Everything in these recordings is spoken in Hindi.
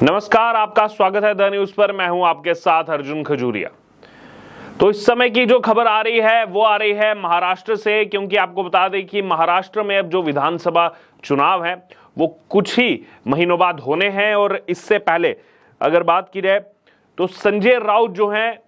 नमस्कार, आपका स्वागत है द न्यूज पर। मैं हूं आपके साथ अर्जुन खजूरिया। तो इस समय की जो खबर आ रही है वो आ रही है महाराष्ट्र से, क्योंकि आपको बता दें कि महाराष्ट्र में अब जो विधानसभा चुनाव है वो कुछ ही महीनों बाद होने हैं। और इससे पहले अगर बात की जाए तो संजय राउत जो हैं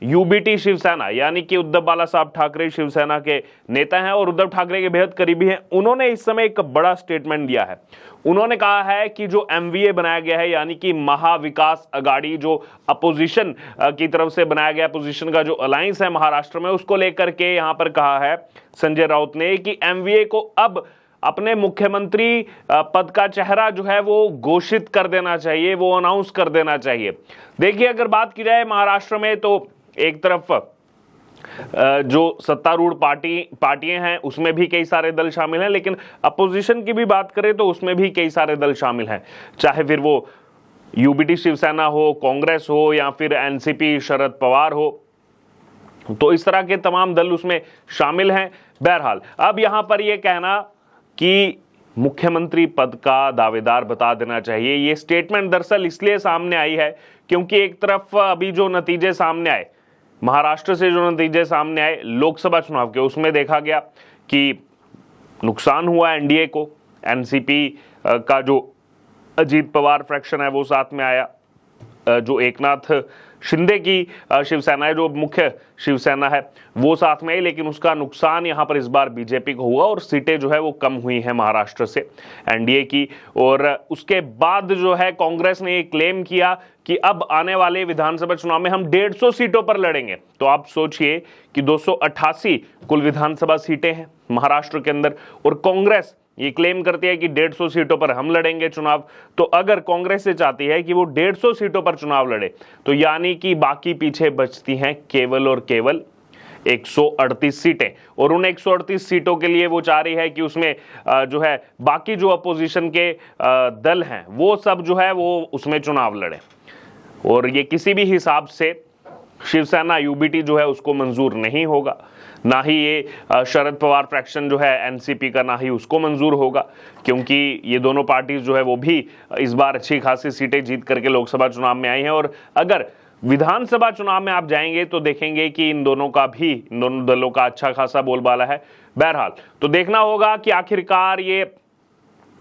यूबीटी शिवसेना यानी कि उद्धव बाला साहब ठाकरे शिवसेना के नेता हैं और उद्धव ठाकरे के बेहद करीबी हैं। उन्होंने इस समय एक बड़ा स्टेटमेंट दिया है। उन्होंने कहा है कि जो एमवीए बनाया गया है यानी कि महाविकास अघाड़ी जो अपोजिशन की तरफ से बनाया गया अपोजिशन का जो अलायंस है महाराष्ट्र में, उसको लेकर के यहां पर कहा है संजय राउत ने कि एमवीए को अब अपने मुख्यमंत्री पद का चेहरा जो है वो घोषित कर देना चाहिए, वो अनाउंस कर देना चाहिए। देखिए, अगर बात की जाए महाराष्ट्र में तो एक तरफ जो सत्तारूढ़ पार्टियां हैं उसमें भी कई सारे दल शामिल हैं, लेकिन अपोजिशन की भी बात करें तो उसमें भी कई सारे दल शामिल हैं, चाहे फिर वो यूबीटी शिवसेना हो, कांग्रेस हो या फिर एनसीपी शरद पवार हो। तो इस तरह के तमाम दल उसमें शामिल हैं। बहरहाल अब यहां पर यह कहना कि मुख्यमंत्री पद का दावेदार बता देना चाहिए, ये स्टेटमेंट दरअसल इसलिए सामने आई है क्योंकि एक तरफ अभी जो नतीजे सामने आए महाराष्ट्र से, जो नतीजे सामने आए लोकसभा चुनाव के, उसमें देखा गया कि नुकसान हुआ एनडीए को। एनसीपी का जो अजीत पवार फ्रैक्शन है वो साथ में आया, जो एकनाथ शिंदे की शिवसेना है, जो मुख्य शिवसेना है वो साथ में आई, लेकिन उसका नुकसान यहां पर इस बार बीजेपी को हुआ और सीटें जो है वो कम हुई हैं महाराष्ट्र से एनडीए की। और उसके बाद जो है कांग्रेस ने ये क्लेम किया कि अब आने वाले विधानसभा चुनाव में हम 150 सीटों पर लड़ेंगे। तो आप सोचिए कि 288 कुल विधानसभा सीटें हैं महाराष्ट्र के अंदर और कांग्रेस ये क्लेम करती है कि 150 सीटों पर हम लड़ेंगे चुनाव। तो अगर कांग्रेस से चाहती है कि वो 150 सीटों पर चुनाव लड़े तो यानी कि बाकी पीछे बचती हैं केवल और केवल 138 सीटें, और उन 138 सीटों के लिए वो चाह रही है कि उसमें जो है बाकी जो अपोजिशन के दल हैं वो सब जो है वो उसमें चुनाव लड़े। और ये किसी भी हिसाब से शिवसेना यूबीटी जो है उसको मंजूर नहीं होगा, ना ही ये शरद पवार फ्रैक्शन जो है एनसीपी का, ना ही उसको मंजूर होगा, क्योंकि ये दोनों पार्टीज जो है वो भी इस बार अच्छी खासी सीटें जीत करके लोकसभा चुनाव में आई हैं। और अगर विधानसभा चुनाव में आप जाएंगे तो देखेंगे कि इन दोनों दलों का अच्छा खासा बोलबाला है। बहरहाल तो देखना होगा कि आखिरकार ये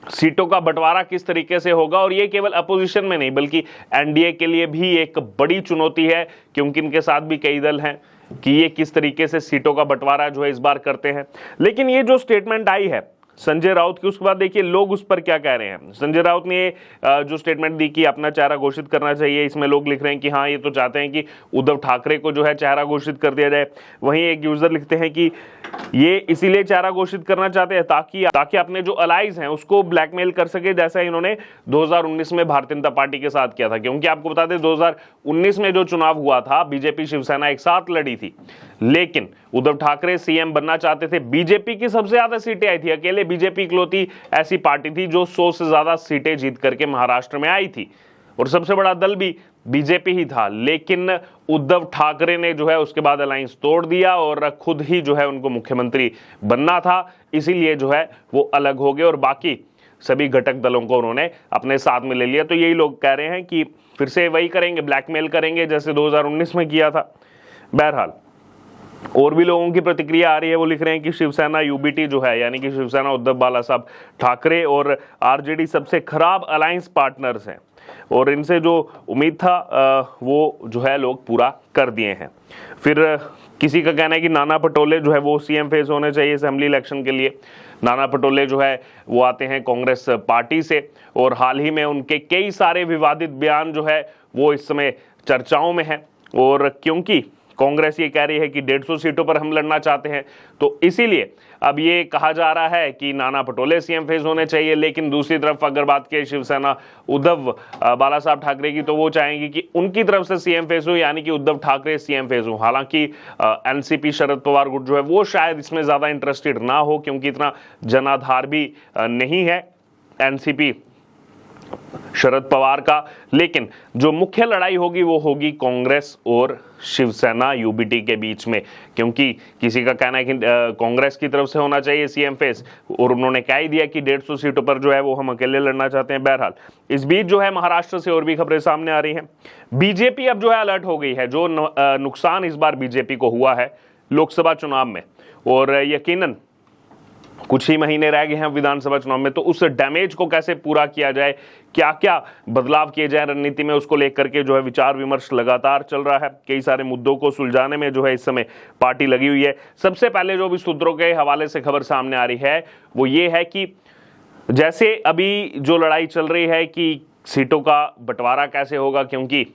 सीटों का बंटवारा किस तरीके से होगा। और ये केवल अपोजिशन में नहीं बल्कि एनडीए के लिए भी एक बड़ी चुनौती है, क्योंकि इनके साथ भी कई दल हैं कि ये किस तरीके से सीटों का बंटवारा जो है इस बार करते हैं। लेकिन ये जो स्टेटमेंट आई है संजय राउत की, उसके बाद देखिए लोग उस पर क्या कह रहे हैं। संजय राउत ने जो स्टेटमेंट दी कि अपना चेहरा घोषित करना चाहिए, इसमें लोग लिख रहे हैं कि हाँ ये तो चाहते हैं कि उद्धव ठाकरे को जो है चेहरा घोषित कर दिया जाए। वहीं एक यूजर लिखते हैं कि ये इसीलिए चेहरा घोषित करना चाहते हैं ताकि अपने जो अलाइज हैं उसको ब्लैकमेल कर सके, जैसा इन्होंने 2019 में भारतीय जनता पार्टी के साथ किया था। क्योंकि आपको बता दें 2019 में जो चुनाव हुआ था बीजेपी शिवसेना एक साथ लड़ी थी, लेकिन उद्धव ठाकरे सीएम बनना चाहते थे। बीजेपी की सबसे ज्यादा सीटें आई थी, अकेले बीजेपी इकलौती ऐसी पार्टी थी जो 100 से ज्यादा सीटें जीत करके महाराष्ट्र में आई थी, और सबसे बड़ा दल भी बीजेपी ही था। लेकिन उद्धव ठाकरे ने जो है उसके बाद अलायंस तोड़ दिया और खुद ही जो है उनको मुख्यमंत्री बनना था, इसीलिए जो है वो अलग हो गए और बाकी सभी घटक दलों को उन्होंने अपने साथ में ले लिया। तो यही लोग कह रहे हैं कि फिर से वही करेंगे, ब्लैकमेल करेंगे जैसे 2019 में किया था। बहरहाल और भी लोगों की प्रतिक्रिया आ रही है, वो लिख रहे हैं कि शिवसेना यूबीटी जो है यानी कि शिवसेना उद्धव बाला साहब ठाकरे और आरजेडी सबसे खराब अलायंस पार्टनर्स हैं और इनसे जो उम्मीद था वो जो है लोग पूरा कर दिए हैं। फिर किसी का कहना है कि नाना पटोले जो है वो सीएम फेस होने चाहिए असेंबली इलेक्शन के लिए। नाना पटोले जो है वो आते हैं कांग्रेस पार्टी से और हाल ही में उनके कई सारे विवादित बयान जो है वो इस समय चर्चाओं में है। और क्योंकि कांग्रेस ये कह रही है कि 150 सीटों पर हम लड़ना चाहते हैं, तो इसीलिए अब ये कहा जा रहा है कि नाना पटोले सीएम फेस होने चाहिए। लेकिन दूसरी तरफ अगर बात की शिवसेना उद्धव बाला साहब ठाकरे की, तो वो चाहेंगे कि उनकी तरफ से सीएम फेस हो, यानी कि उद्धव ठाकरे सीएम फेस हो। हालांकि एनसीपी शरद पवार गुट जो है वो शायद इसमें ज्यादा इंटरेस्टेड ना हो, क्योंकि इतना जनाधार भी नहीं है एनसीपी शरद पवार का। लेकिन जो मुख्य लड़ाई होगी वो होगी कांग्रेस और शिवसेना यूबीटी के बीच में, क्योंकि किसी का कहना है कि कांग्रेस की तरफ से होना चाहिए सीएम फेस, और उन्होंने कह ही दिया कि 150 सीटों पर जो है वो हम अकेले लड़ना चाहते हैं। बहरहाल इस बीच जो है महाराष्ट्र से और भी खबरें सामने आ रही हैं। बीजेपी अब जो है अलर्ट हो गई है। जो नुकसान इस बार बीजेपी को हुआ है लोकसभा चुनाव में, और यकीनन कुछ ही महीने रह गए हैं विधानसभा चुनाव में, तो उस डैमेज को कैसे पूरा किया जाए, क्या क्या बदलाव किए जाए रणनीति में, उसको लेकर के जो है विचार विमर्श लगातार चल रहा है। कई सारे मुद्दों को सुलझाने में जो है इस समय पार्टी लगी हुई है। सबसे पहले जो भी सूत्रों के हवाले से खबर सामने आ रही है वो ये है कि जैसे अभी जो लड़ाई चल रही है कि सीटों का बंटवारा कैसे होगा, क्योंकि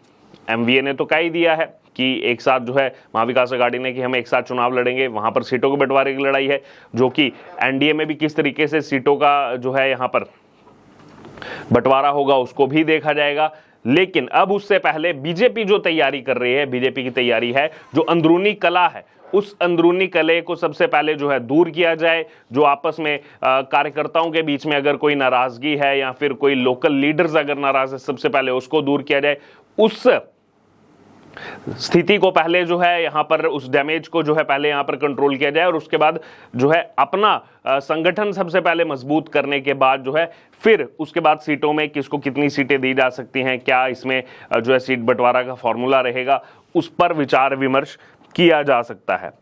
एमवीए ने तो कह ही दिया है कि एक साथ जो है महाविकास अघाड़ी ने कि हम एक साथ चुनाव लड़ेंगे, वहां पर सीटों के बंटवारे की लड़ाई है, जो कि एनडीए में भी किस तरीके से सीटों का जो है यहां पर बंटवारा होगा उसको भी देखा जाएगा। लेकिन अब उससे पहले बीजेपी जो तैयारी कर रही है, बीजेपी की तैयारी है जो अंदरूनी कला है, उस अंदरूनी कले को सबसे पहले जो है दूर किया जाए। जो आपस में कार्यकर्ताओं के बीच में अगर कोई नाराजगी है या फिर कोई लोकल लीडर्स अगर नाराज है, सबसे पहले उसको दूर किया जाए। उस स्थिति को पहले जो है यहां पर, उस डैमेज को जो है पहले यहां पर कंट्रोल किया जाए, और उसके बाद जो है अपना संगठन सबसे पहले मजबूत करने के बाद जो है फिर उसके बाद सीटों में किसको कितनी सीटें दी जा सकती हैं, क्या इसमें जो है सीट बंटवारा का फॉर्मूला रहेगा, उस पर विचार विमर्श किया जा सकता है।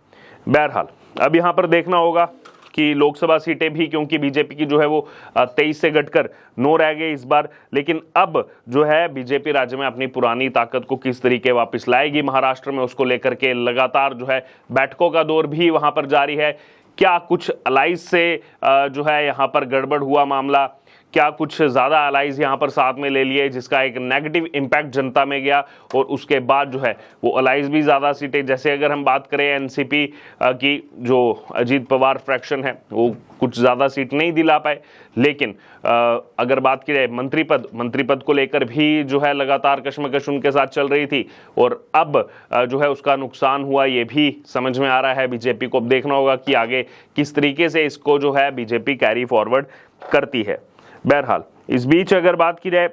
बहरहाल अब यहां पर देखना होगा कि लोकसभा सीटें भी, क्योंकि बीजेपी की जो है वो 23 से घटकर 9 रह गई इस बार। लेकिन अब जो है बीजेपी राज्य में अपनी पुरानी ताकत को किस तरीके वापस लाएगी महाराष्ट्र में, उसको लेकर के लगातार जो है बैठकों का दौर भी वहां पर जारी है। क्या कुछ अलाइज से जो है यहां पर गड़बड़ हुआ मामला, क्या कुछ ज़्यादा अलाइज यहाँ पर साथ में ले लिए जिसका एक नेगेटिव इम्पैक्ट जनता में गया, और उसके बाद जो है वो अलाइज भी ज़्यादा सीटें, जैसे अगर हम बात करें एनसीपी की, जो अजीत पवार फ्रैक्शन है वो कुछ ज़्यादा सीट नहीं दिला पाए। लेकिन अगर बात की जाए मंत्रीपद को लेकर भी जो है लगातार कशमकश उनके साथ चल रही थी, और अब जो है उसका नुकसान हुआ, ये भी समझ में आ रहा है बीजेपी को। अब देखना होगा कि आगे किस तरीके से इसको जो है बीजेपी कैरी फॉरवर्ड करती है। बहरहाल इस बीच अगर बात की जाए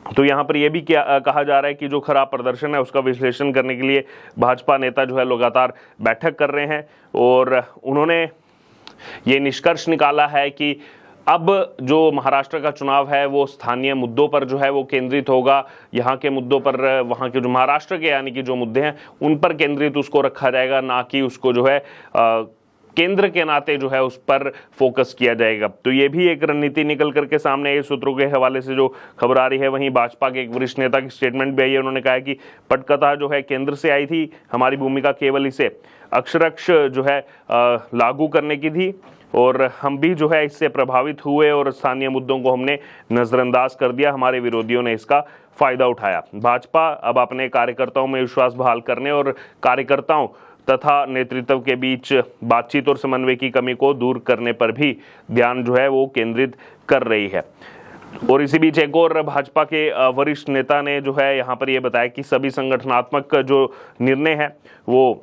तो यहां पर यह भी कहा जा रहा है कि जो खराब प्रदर्शन है उसका विश्लेषण करने के लिए भाजपा नेता जो है लगातार बैठक कर रहे हैं, और उन्होंने ये निष्कर्ष निकाला है कि अब जो महाराष्ट्र का चुनाव है वो स्थानीय मुद्दों पर जो है वो केंद्रित होगा। यहाँ के मुद्दों पर, वहाँ के जो महाराष्ट्र के यानी कि जो मुद्दे हैं उन पर केंद्रित उसको रखा जाएगा, ना कि उसको जो है केंद्र के नाते जो है उस पर फोकस किया जाएगा। तो ये भी एक रणनीति निकल करके सामने आई सूत्रों के हवाले से जो खबर आ रही है। वहीं भाजपा के एक वरिष्ठ नेता की स्टेटमेंट भी आई है। उन्होंने कहा कि पटकथा जो है केंद्र से आई थी, हमारी भूमिका केवल इसे अक्षरक्ष जो है लागू करने की थी, और हम भी जो है इससे प्रभावित हुए और स्थानीय मुद्दों को हमने नजरअंदाज कर दिया, हमारे विरोधियों ने इसका फायदा उठाया। भाजपा अब अपने कार्यकर्ताओं में विश्वास बहाल करने और कार्यकर्ताओं तथा नेतृत्व के बीच बातचीत और समन्वय की कमी को दूर करने पर भी ध्यान जो है वो केंद्रित कर रही है। और इसी बीच एक और भाजपा के वरिष्ठ नेता ने जो है यहाँ पर ये बताया कि सभी संगठनात्मक जो निर्णय है वो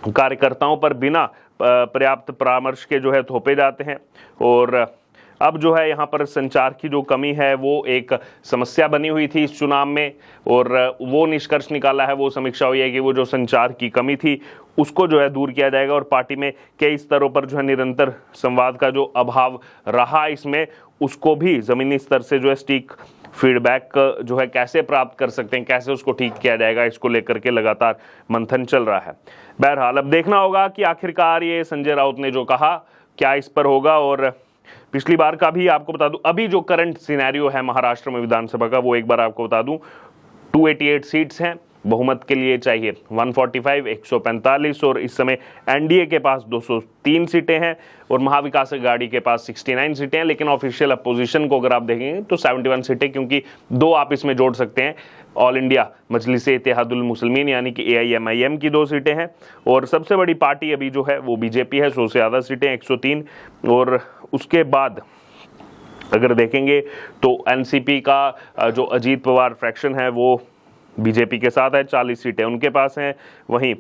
कार्यकर्ताओं पर बिना पर्याप्त परामर्श के जो है थोपे जाते हैं, और अब जो है यहाँ पर संचार की जो कमी है वो एक समस्या बनी हुई थी इस चुनाव में, और वो निष्कर्ष निकाला है, वो समीक्षा हुई है कि वो जो संचार की कमी थी उसको जो है दूर किया जाएगा, और पार्टी में कई स्तरों पर जो है निरंतर संवाद का जो अभाव रहा इसमें, उसको भी जमीनी स्तर से जो है स्टिक फीडबैक जो है कैसे प्राप्त कर सकते हैं, कैसे उसको ठीक किया जाएगा, इसको लेकर के लगातार मंथन चल रहा है। बहरहाल अब देखना होगा कि आखिरकार ये संजय राउत ने जो कहा क्या इस पर होगा। और पिछली बार का भी आपको बता दूं, अभी जो करंट सिनेरियो है महाराष्ट्र में विधानसभा का, वो एक बार आपको बता दूं, 288 सीट्स हैं, बहुमत के लिए चाहिए 145, 145, और इस समय एनडीए के पास 203 सीटें हैं और महाविकास अघाड़ी के पास 69 सीटें हैं। लेकिन ऑफिशियल अपोजिशन को अगर आप देखेंगे तो 71 सीटें, क्योंकि दो आप इसमें जोड़ सकते हैं, ऑल इंडिया मजलिस इत्तेहादुल मुस्लिमीन यानी कि AIMIM की 2 सीटें हैं, और सबसे बड़ी पार्टी अभी जो है वो बीजेपी है, 100 से ज़्यादा सीटें 103, और उसके बाद अगर देखेंगे तो एनसीपी का जो अजीत पवार फ्रैक्शन है वो बीजेपी के साथ है, 40 सीटें उनके पास हैं। वहीं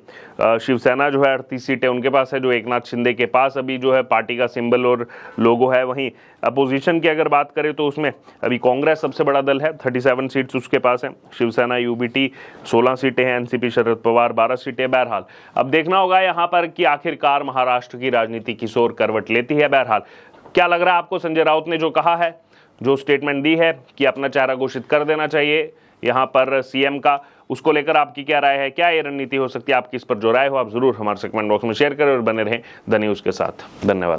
शिवसेना जो है 38 सीटें उनके पास है, जो एकनाथ शिंदे के पास अभी जो है पार्टी का सिंबल और लोगो है। वहीं अपोजिशन की अगर बात करें तो उसमें अभी कांग्रेस सबसे बड़ा दल है, 37 सीट्स उसके पास है। शिवसेना यूबीटी 16 सीटें हैं, एनसीपी शरद पवार 12 सीटें। बहरहाल अब देखना होगा यहाँ पर कि आखिरकार महाराष्ट्र की राजनीति किस ओर करवट लेती है। बहरहाल क्या लग रहा है आपको संजय राउत ने जो कहा है, जो स्टेटमेंट दी है कि अपना चेहरा घोषित कर देना चाहिए यहाँ पर सीएम का, उसको लेकर आपकी क्या राय है? क्या ये रणनीति हो सकती है? आपकी इस पर जो राय हो आप जरूर हमारे कमेंट बॉक्स में शेयर करें और बने रहें द न्यूज़ के साथ। धन्यवाद।